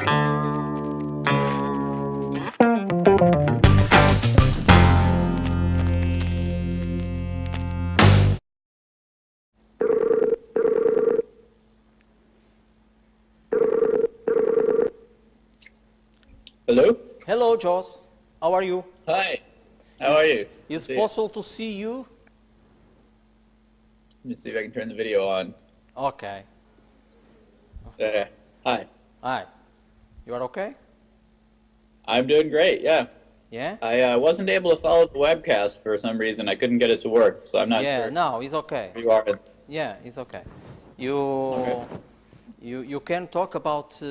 Hello? Hello, Joss. How are you? Hi. How are you? It's possible to see you? Let me see if I can turn the video on. Okay. Hi. Hi. You are okay? I'm doing great, yeah. Yeah? I wasn't able to follow the webcast for some reason. I couldn't get it to work, so I'm not Yeah, sure no, it's okay. where you are. Yeah, it's okay. You Okay. you can talk about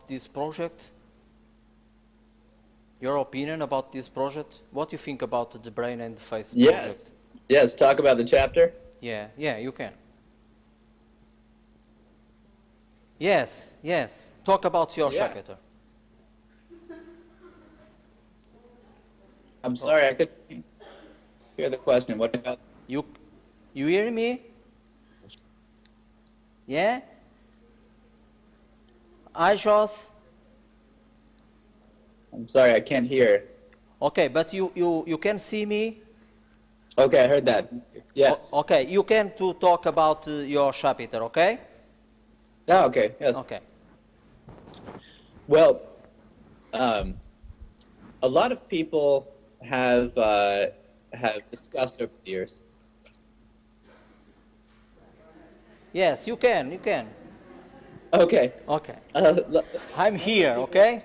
this project? Your opinion about this project? What do you think about the brain and the face project? Yes. Yes, talk about the chapter. Yeah, you can. Yes. Talk about your Yeah. chapter. I'm sorry, I couldn't hear the question. What about? You hear me? Yeah? I Joss. I'm sorry, I can't hear. Okay, but you can see me? Okay, I heard that. Yes. Okay, you can to talk about your chapter, okay? Oh, okay. Yes. Okay. Well, a lot of people have discussed over the years. Yes, you can. Okay. Okay. Uh, I'm here, okay?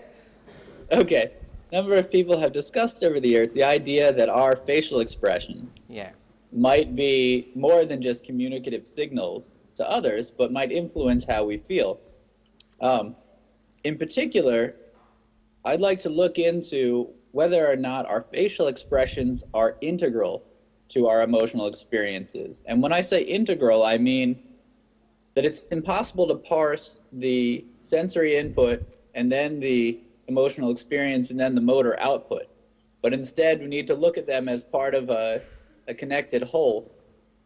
Okay. A number of people have discussed over the years the idea that our facial expressions Yeah. might be more than just communicative signals to others, but might influence how we feel. In particular, I'd like to look into whether or not our facial expressions are integral to our emotional experiences. And when I say integral, I mean that it's impossible to parse the sensory input and then the emotional experience and then the motor output. But instead, we need to look at them as part of a connected whole.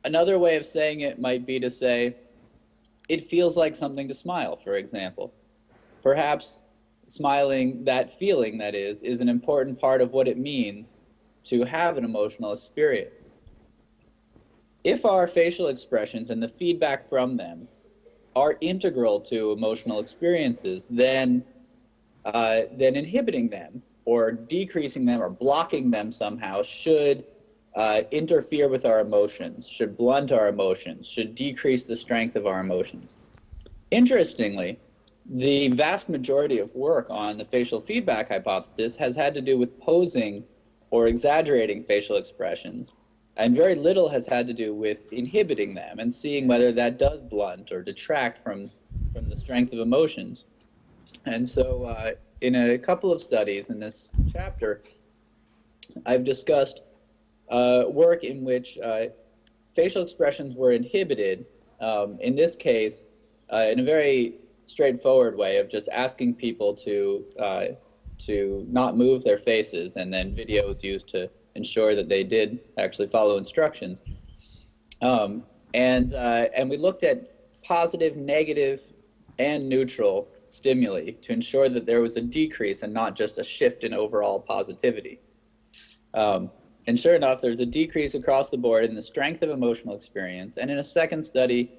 Another way of saying it might be to say, it feels like something to smile, for example. Perhaps smiling, that feeling that is an important part of what it means to have an emotional experience. If our facial expressions and the feedback from them are integral to emotional experiences, then inhibiting them or decreasing them or blocking them somehow should interfere with our emotions, should blunt our emotions, should decrease the strength of our emotions. Interestingly, the vast majority of work on the facial feedback hypothesis has had to do with posing or exaggerating facial expressions, and very little has had to do with inhibiting them and seeing whether that does blunt or detract from the strength of emotions. And so in a couple of studies in this chapter, I've discussed work in which facial expressions were inhibited, in this case, in a very straightforward way of just asking people to not move their faces, and then videos used to ensure that they did actually follow instructions. And we looked at positive, negative, and neutral stimuli to ensure that there was a decrease and not just a shift in overall positivity. And sure enough, there's a decrease across the board in the strength of emotional experience. And in a second study,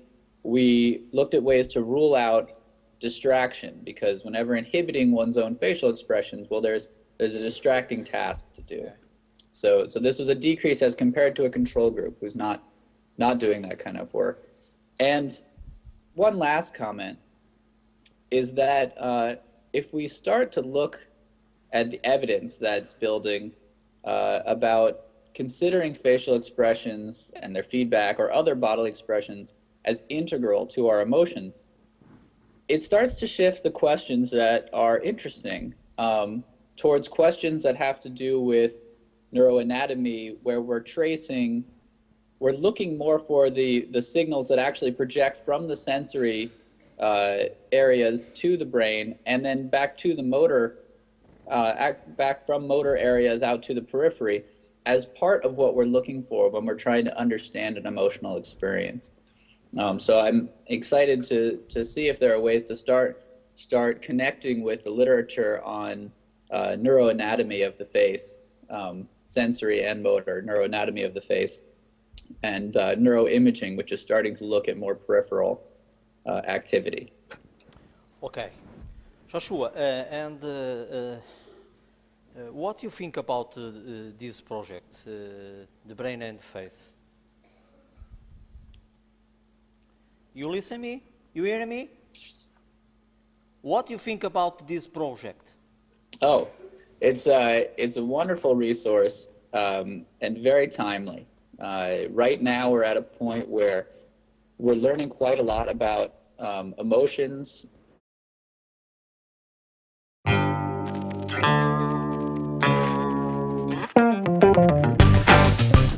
we looked at ways to rule out distraction, because whenever inhibiting one's own facial expressions, well, there's a distracting task to do. So this was a decrease as compared to a control group who's not doing that kind of work. And one last comment is that if we start to look at the evidence that's building about considering facial expressions and their feedback or other bodily expressions as integral to our emotion, it starts to shift the questions that are interesting towards questions that have to do with neuroanatomy, where we're looking more for the signals that actually project from the sensory areas to the brain, and then back to the motor, back from motor areas out to the periphery, as part of what we're looking for when we're trying to understand an emotional experience. So I'm excited to see if there are ways to start start connecting with the literature on neuroanatomy of the face, sensory and motor neuroanatomy of the face, and neuroimaging, which is starting to look at more peripheral activity. Okay. Joshua, what do you think about this project, the brain and the face? You listen me? You hear me? What do you think about this project? Oh, it's a wonderful resource and very timely. Right now, we're at a point where we're learning quite a lot about emotions